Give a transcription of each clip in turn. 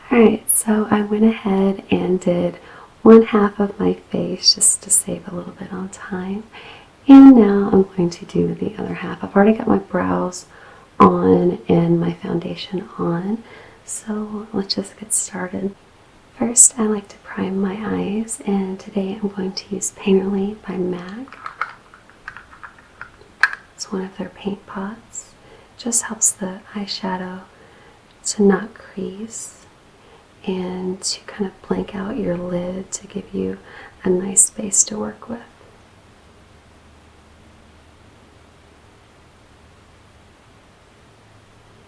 Alright, so I went ahead and did one half of my face just to save a little bit on time. And now I'm going to do the other half. I've already got my brows on and my foundation on, so let's just get started. First, I like to prime my eyes, and today I'm going to use Painterly by MAC. It's one of their paint pots. It just helps the eyeshadow to not crease and to kind of blank out your lid to give you a nice space to work with.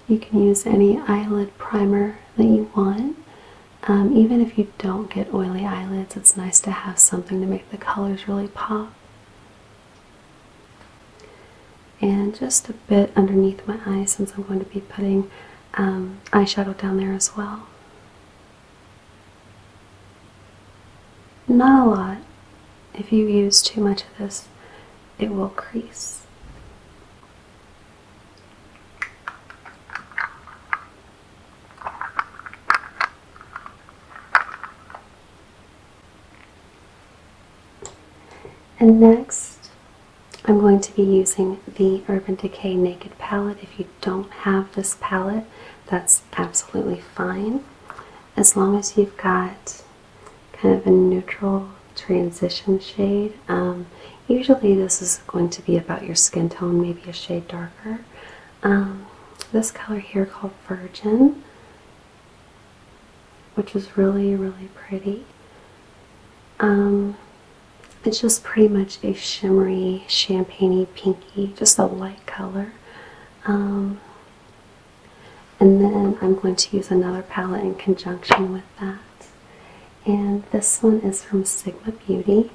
You can use any eyelid primer that you want. Even if you don't get oily eyelids, it's nice to have something to make the colors really pop. And just a bit underneath my eyes, since I'm going to be putting eyeshadow down there as well. Not a lot. If you use too much of this, it will crease. And next, I'm going to be using the Urban Decay Naked palette. If you don't have this palette, that's absolutely fine. As long as you've got kind of a neutral transition shade. Usually this is going to be about your skin tone, maybe a shade darker. This color here called Virgin, which is really, really pretty. It's just pretty much a shimmery, champagne-y, pinky, just a light color. And then I'm going to use another palette in conjunction with that. And this one is from Sigma Beauty,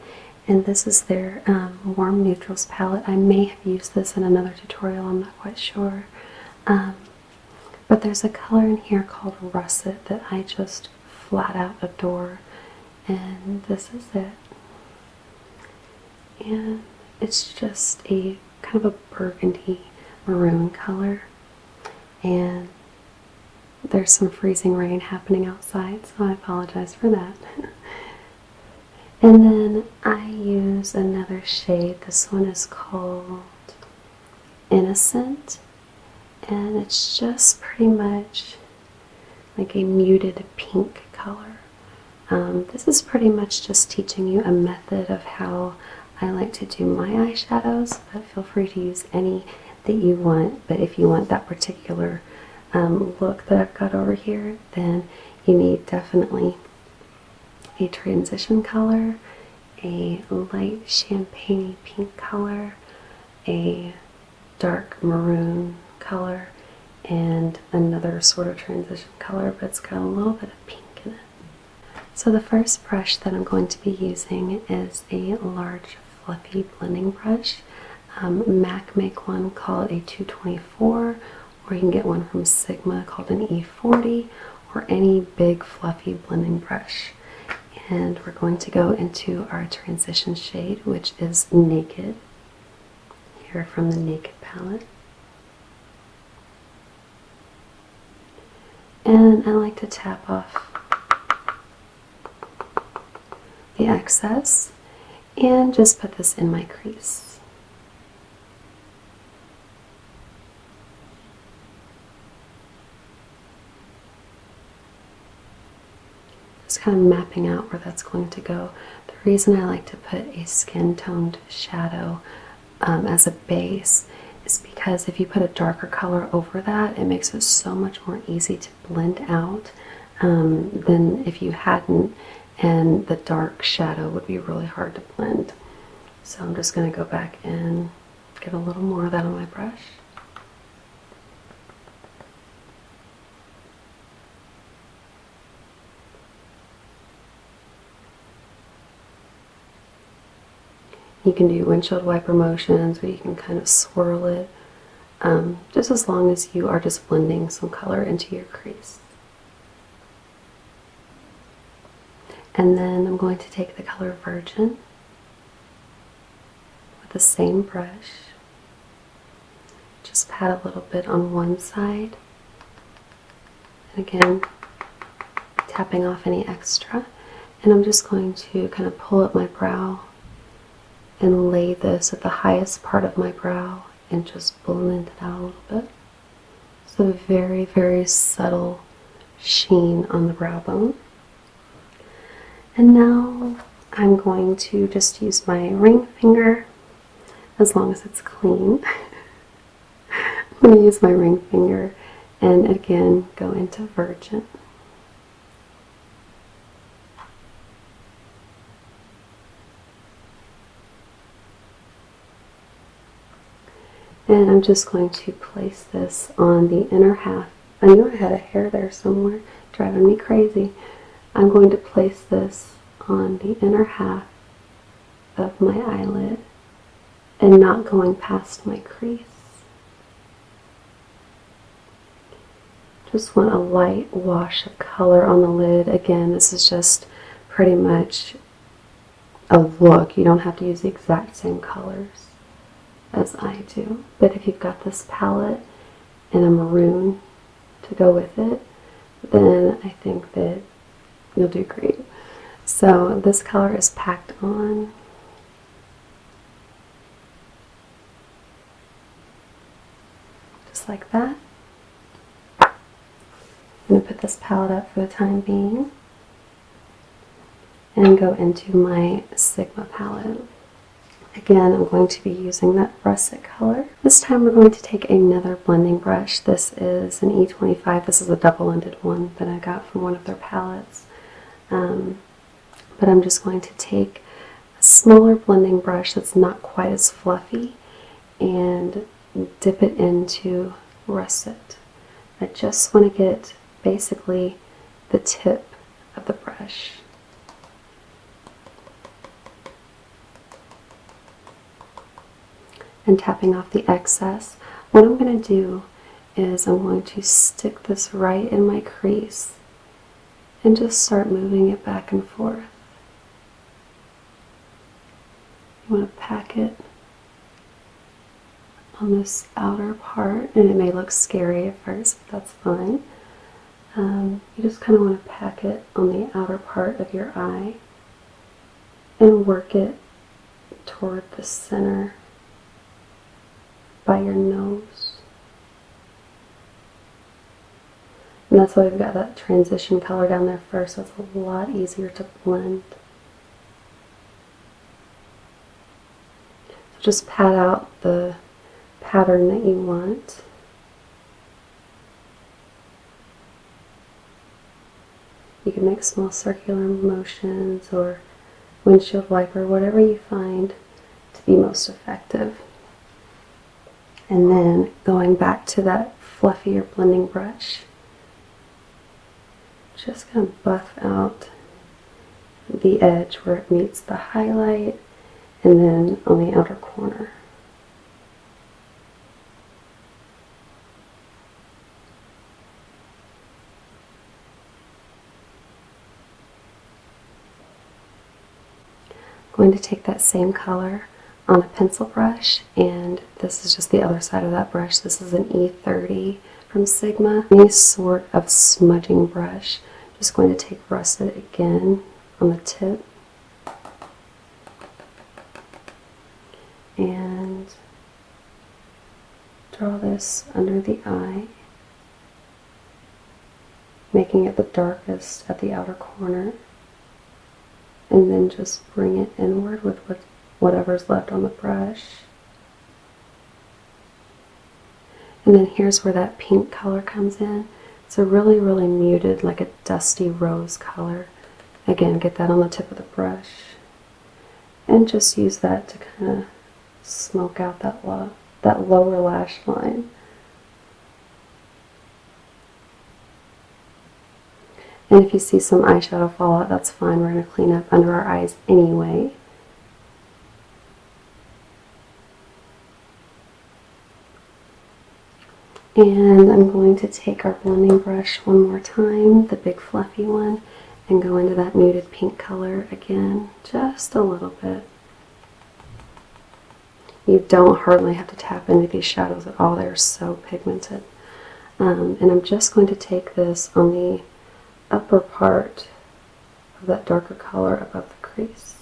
and this is their Warm Neutrals palette. I may have used this in another tutorial, I'm not quite sure. But there's a color in here called Russet that I just flat out adore, and this is it. And it's just a kind of a burgundy maroon color, and there's some freezing rain happening outside, so I apologize for that. And then I use another shade. This one is called Innocent, and it's just pretty much like a muted pink color. This is pretty much just teaching you a method of how I like to do my eyeshadows, but feel free to use any that you want. But if you want that particular look that I've got over here, then you need definitely a transition color, a light champagne pink color, a dark maroon color, and another sort of transition color, but it's got a little bit of pink in it. So the first brush that I'm going to be using is a large fluffy blending brush. MAC make one called a 224, or you can get one from Sigma called an E40, or any big fluffy blending brush. And we're going to go into our transition shade, which is Naked, here from the Naked palette. And I like to tap off the excess and just put this in my crease. Kind of mapping out where that's going to go. The reason I like to put a skin toned shadow as a base is because if you put a darker color over that, it makes it so much more easy to blend out than if you hadn't, and the dark shadow would be really hard to blend. So I'm just going to go back and get a little more of that on my brush. You can do windshield wiper motions, or you can kind of swirl it, just as long as you are just blending some color into your crease. And then I'm going to take the color Virgin with the same brush, just pat a little bit on one side, and again tapping off any extra. And I'm just going to kind of pull up my brow and lay this at the highest part of my brow and just blend it out a little bit. So very, very subtle sheen on the brow bone. And now I'm going to just use my ring finger, as long as it's clean. I'm going to use my ring finger and again go into Virgin. And I'm just going to place this on the inner half. I knew I had a hair there somewhere, driving me crazy. I'm going to place this on the inner half of my eyelid and not going past my crease. Just want a light wash of color on the lid. Again, this is just pretty much a look. You don't have to use the exact same colors as I do. But if you've got this palette and a maroon to go with it, then I think that you'll do great. So this color is packed on. Just like that. I'm going to put this palette up for the time being and go into my Sigma palette. Again, I'm going to be using that Russet color. This time we're going to take another blending brush. This is an E25. This is a double-ended one that I got from one of their palettes. But I'm just going to take a smaller blending brush that's not quite as fluffy and dip it into Russet. I just want to get basically the tip of the brush. And tapping off the excess. What I'm going to do is I'm going to stick this right in my crease and just start moving it back and forth. You want to pack it on this outer part, and it may look scary at first, but that's fine. You just kind of want to pack it on the outer part of your eye and work it toward the center by your nose. And that's why we've got that transition color down there first, so it's a lot easier to blend. So just pat out the pattern that you want. You can make small circular motions or windshield wiper, whatever you find to be most effective. And then going back to that fluffier blending brush, just going to buff out the edge where it meets the highlight and then on the outer corner. I'm going to take that same color on a pencil brush, and this is just the other side of that brush. This is an E30 from Sigma. Any sort of smudging brush. Just going to take Russet again on the tip and draw this under the eye, making it the darkest at the outer corner, and then just bring it inward with whatever's left on the brush. And then here's where that pink color comes in. It's a really, really muted, like a dusty rose color. Again, get that on the tip of the brush. And just use that to kind of smoke out that lower lash line. And if you see some eyeshadow fall out, that's fine. We're going to clean up under our eyes anyway. And I'm going to take our blending brush one more time, the big fluffy one, and go into that muted pink color again, just a little bit. You don't hardly have to tap into these shadows at all. They're so pigmented. And I'm just going to take this on the upper part of that darker color above the crease.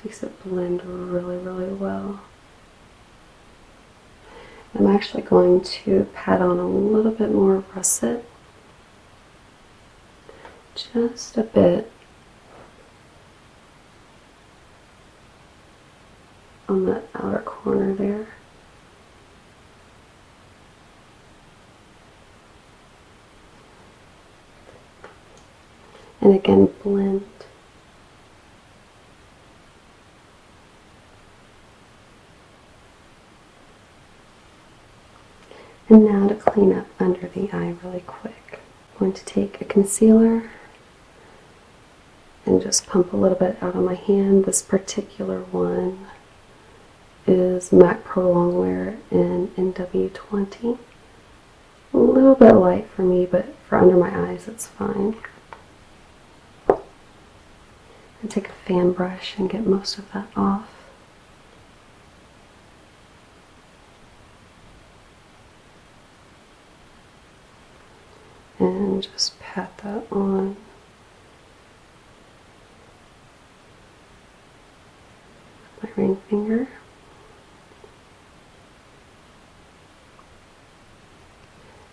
Makes it blend really, really well. I'm actually going to pat on a little bit more Russet, just a bit, on that outer corner there. And again, blend. And now to clean up under the eye really quick, I'm going to take a concealer and just pump a little bit out on my hand. This particular one is MAC Pro Longwear in NW20. A little bit light for me, but for under my eyes it's fine. And take a fan brush and get most of that off. And just pat that on. With my ring finger.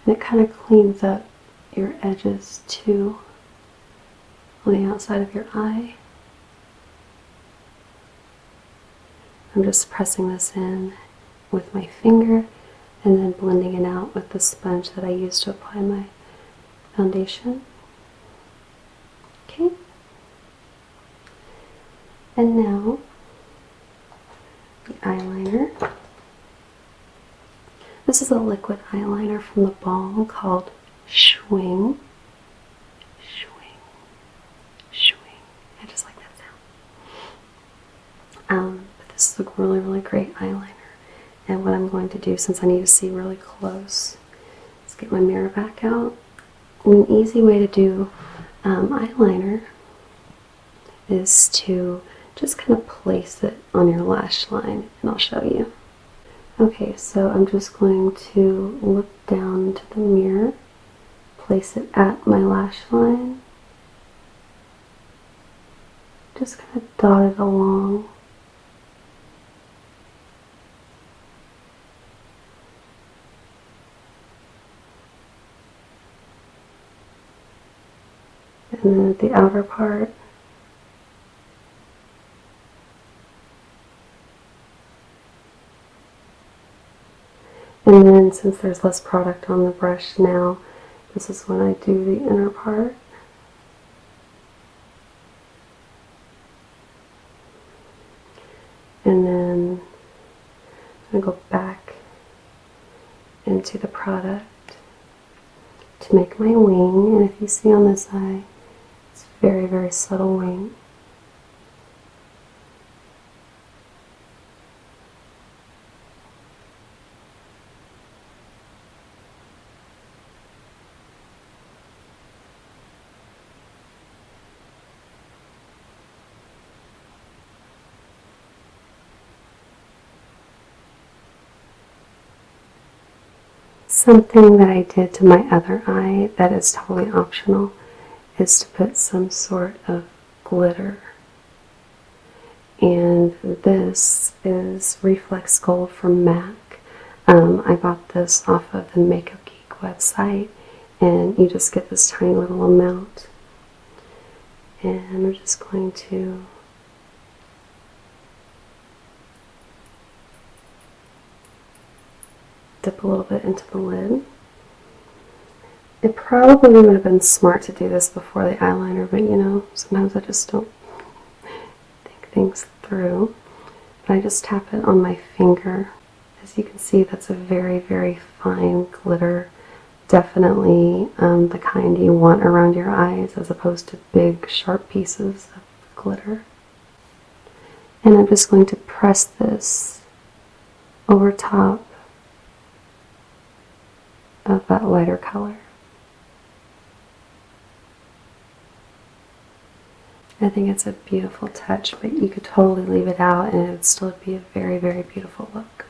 And it kind of cleans up your edges too on the outside of your eye. I'm just pressing this in with my finger and then blending it out with the sponge that I used to apply my foundation. Okay. And now the eyeliner. This is a liquid eyeliner from the Balm called Schwing. Schwing. Schwing. I just like that sound. But this is a really, really great eyeliner. And what I'm going to do, since I need to see really close, is get my mirror back out. And an easy way to do eyeliner is to just kind of place it on your lash line, and I'll show you. Okay, so I'm just going to look down into the mirror, place it at my lash line, just kind of dot it along. And then at the outer part, and then since there's less product on the brush now, this is when I do the inner part. And then I'm going to go back into the product to make my wing. And if you see on this eye, it's very, very subtle wing. Something that I did to my other eye that is totally optional is to put some sort of glitter. And this is Reflex Gold from MAC. I bought this off of the Makeup Geek website, and you just get this tiny little amount. And I'm just going to dip a little bit into the lid. It probably would have been smart to do this before the eyeliner, but you know, sometimes I just don't think things through. But I just tap it on my finger. As you can see, that's a very, very fine glitter. Definitely the kind you want around your eyes as opposed to big, sharp pieces of glitter. And I'm just going to press this over top of that lighter color. I think it's a beautiful touch, but you could totally leave it out and it would still be a very, very beautiful look.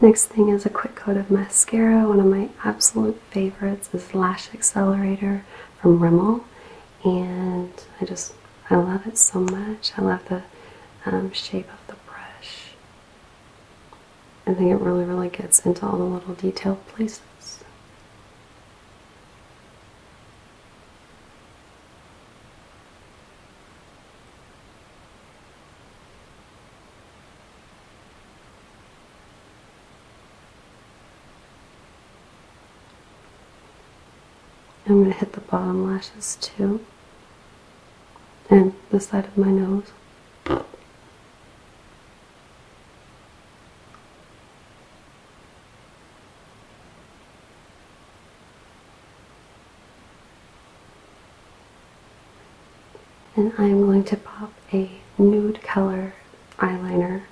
Next thing is a quick coat of mascara. One of my absolute favorites is Lash Accelerator from Rimmel, and I love it so much. I love the shape of the brush. I think it really gets into all the little detailed places. I'm going to hit the bottom lashes too, and the side of my nose. And I'm going to pop a nude color eyeliner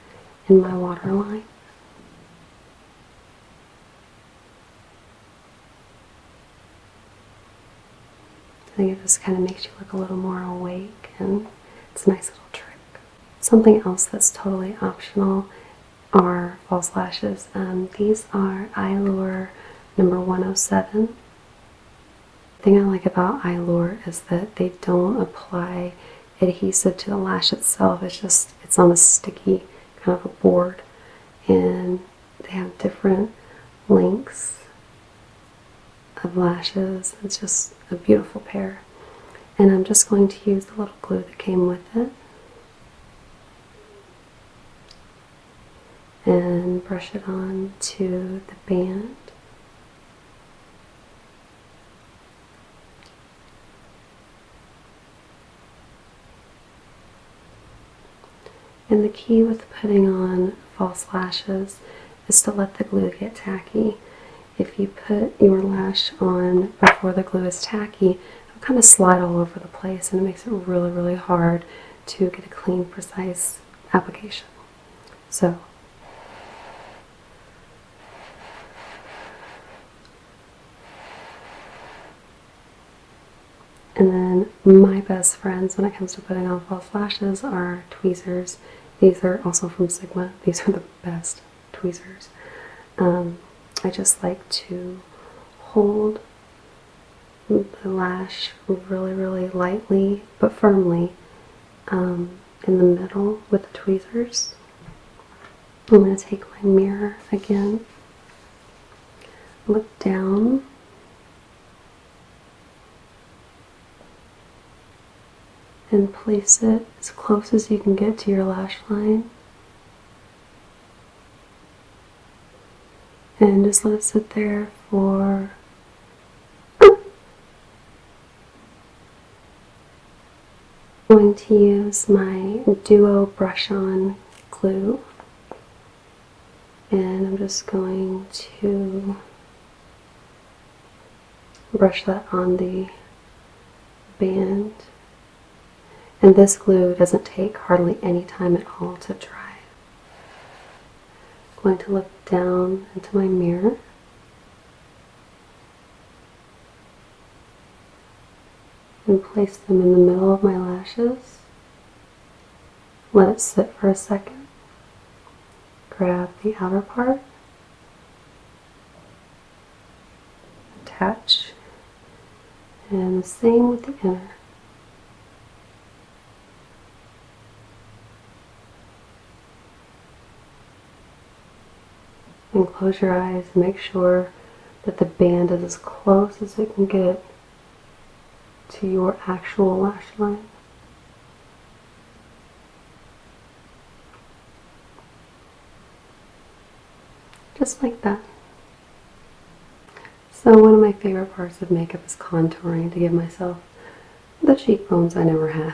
in my waterline. I think it just kind of makes you look a little more awake, and it's a nice little trick. Something else that's totally optional are false lashes. These are Eyelure number 107. The thing I like about Eyelure is that they don't apply adhesive to the lash itself. It's on a sticky kind of a board, and they have different lengths of lashes. It's just a beautiful pair. And I'm just going to use the little glue that came with it and brush it on to the band. And the key with putting on false lashes is to let the glue get tacky. If you put your lash on before the glue is tacky, it'll kind of slide all over the place, and it makes it really hard to get a clean, precise application. So, and then my best friends when it comes to putting on false lashes are tweezers. These are also from Sigma. These are the best tweezers. I just like to hold the lash really lightly but firmly in the middle with the tweezers. I'm going to take my mirror again, look down, and place it as close as you can get to your lash line. And just let it sit there for I'm going to use my Duo brush on glue, and I'm just going to brush that on the band. And this glue doesn't take hardly any time at all to dry. I'm going to look down into my mirror and place them in the middle of my lashes. Let it sit for a second. Grab the outer part, attach, and the same with the inner. And close your eyes and make sure that the band is as close as it can get to your actual lash line. Just like that. So one of my favorite parts of makeup is contouring, to give myself the cheekbones I never had.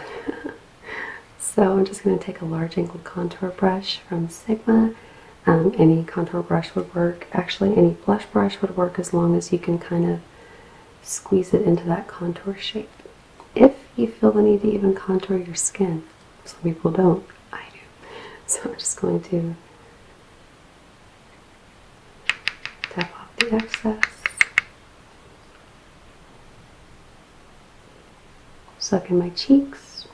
So I'm just going to take a large angled contour brush from Sigma. Any contour brush would work. Actually, any blush brush would work as long as you can kind of squeeze it into that contour shape. If you feel the need to even contour your skin. Some people don't. I do. So I'm just going to tap off the excess. Suck in my cheeks.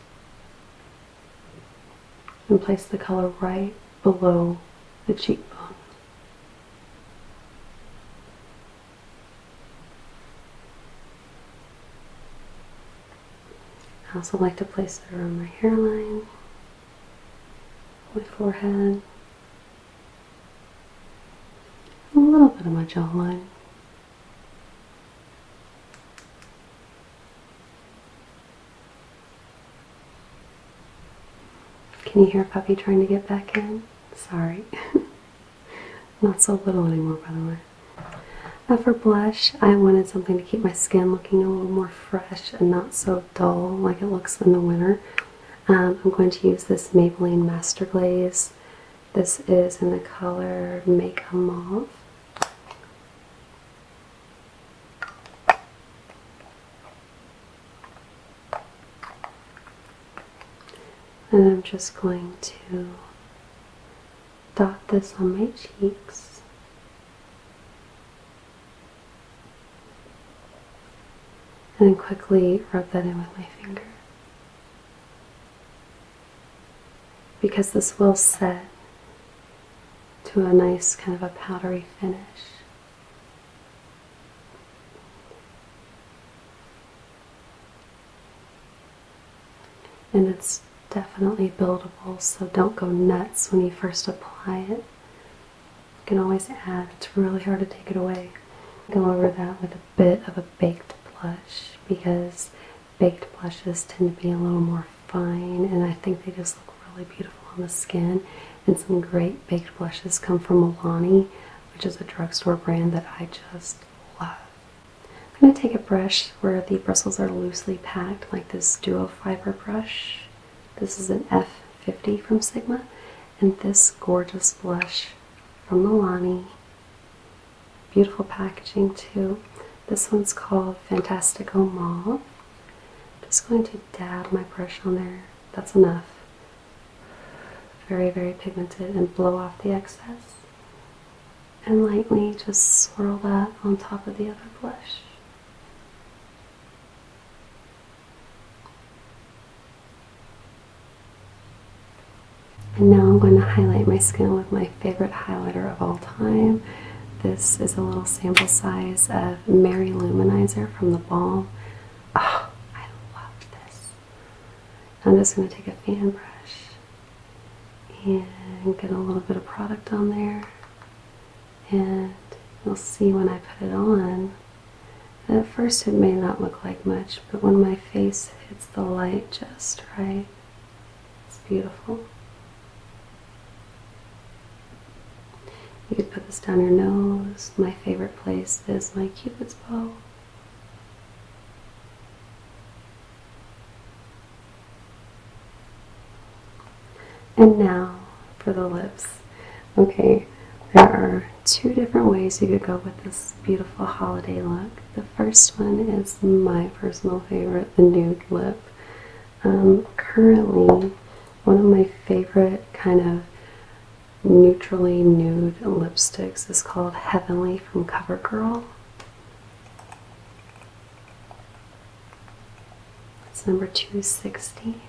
And place the color right below the cheekbone. I also like to place it around my hairline, my forehead, a little bit of my jawline. Can you hear Puppy trying to get back in? Sorry. Not so little anymore, by the way. Now for blush, I wanted something to keep my skin looking a little more fresh and not so dull like it looks in the winter. I'm going to use this Maybelline Master Glaze. This is in the color Make a Mauve. And I'm just going to dot this on my cheeks. And then quickly rub that in with my finger. Because this will set to a nice kind of a powdery finish. And it's definitely buildable, so don't go nuts when you first apply it. You can always add, it's really hard to take it away. Go over that with a bit of a baked blush, because baked blushes tend to be a little more fine, and I think they just look really beautiful on the skin. And some great baked blushes come from Milani, which is a drugstore brand that I just love. I'm going to take a brush where the bristles are loosely packed, like this duo fiber brush. This is an F50 from Sigma, and this gorgeous blush from Milani. Beautiful packaging too. This one's called Fantastico Mauve. Just going to dab my brush on there. That's enough. Very, very pigmented, and blow off the excess. And lightly just swirl that on top of the other blush. And now I'm going to highlight my skin with my favorite highlighter of all time. This is a little sample size of Mary LouMANizer from the Balm. Oh, I love this. I'm just going to take a fan brush and get a little bit of product on there. And you'll see when I put it on, at first it may not look like much, but when my face hits the light just right, it's beautiful. You could put this down your nose. My favorite place is my Cupid's bow. And now for the lips. Okay, there are two different ways you could go with this beautiful holiday look. The first one is my personal favorite, the nude lip. Currently, one of my favorite kind of neutrally nude lipsticks is called Heavenly from CoverGirl. It's number 260.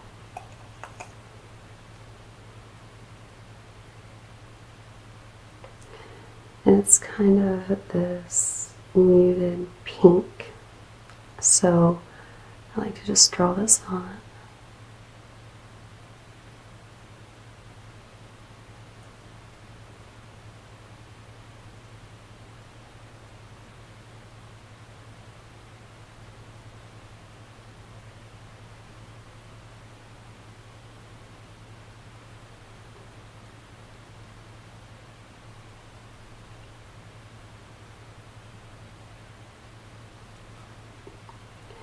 And it's kind of this muted pink. So I like to just draw this on.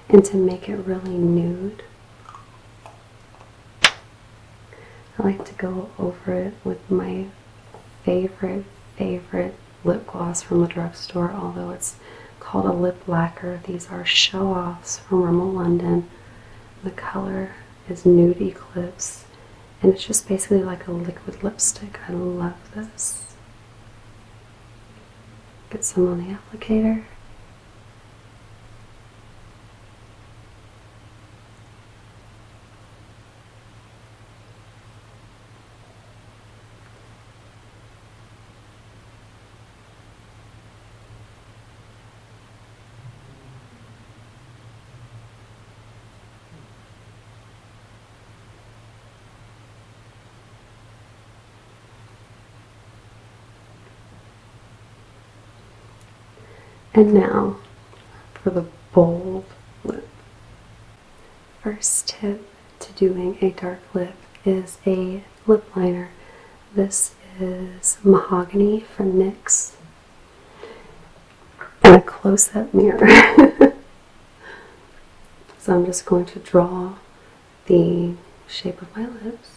And to make it really nude, I like to go over it with my favorite lip gloss from the drugstore, although it's called a lip lacquer. These are show-offs from Rimmel London. The color is Nude Eclipse, and it's just basically like a liquid lipstick. I love this. Get some on the applicator. And now for the bold lip. First tip to doing a dark lip is a lip liner. This is Mahogany from NYX in a close-up mirror. So I'm just going to draw the shape of my lips.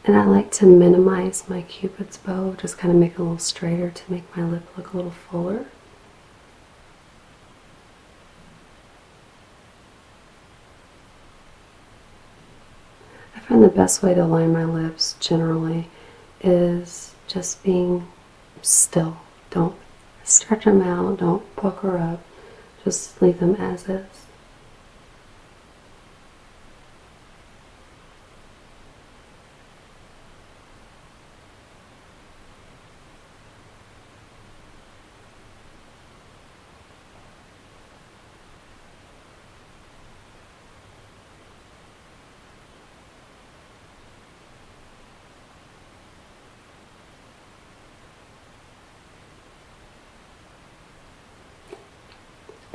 And I like to minimize my Cupid's bow, just kind of make it a little straighter to make my lip look a little fuller. I find the best way to line my lips generally is just being still. Don't stretch them out, don't pucker up, just leave them as is.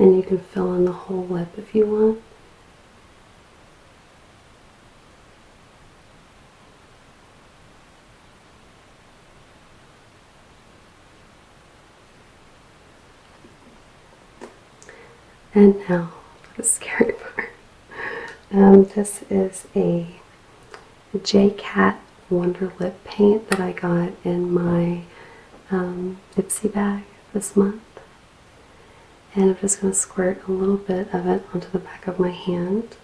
And you can fill in the whole lip if you want. And now for the scary part. This is a J-Cat Wonder Lip Paint that I got in my Ipsy bag this month. And I'm just going to squirt a little bit of it onto the back of my hand.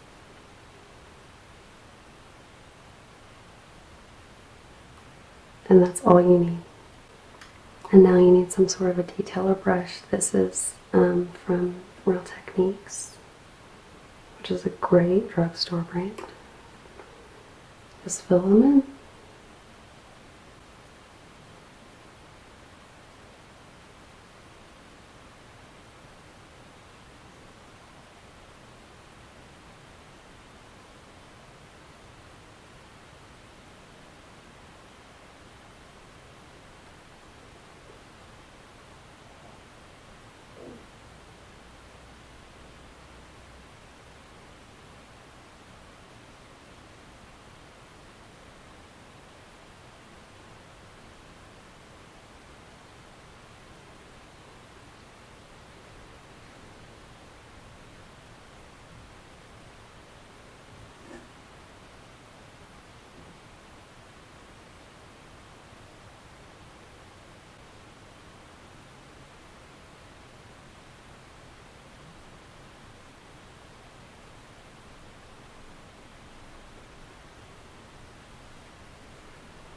And that's all you need. And now you need some sort of a detailer brush. This is from Real Techniques, which is a great drugstore brand. Just fill them in.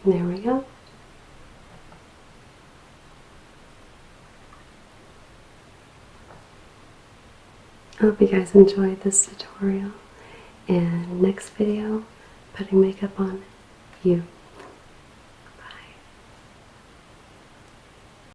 There we go. I hope you guys enjoyed this tutorial, and next video, putting makeup on you.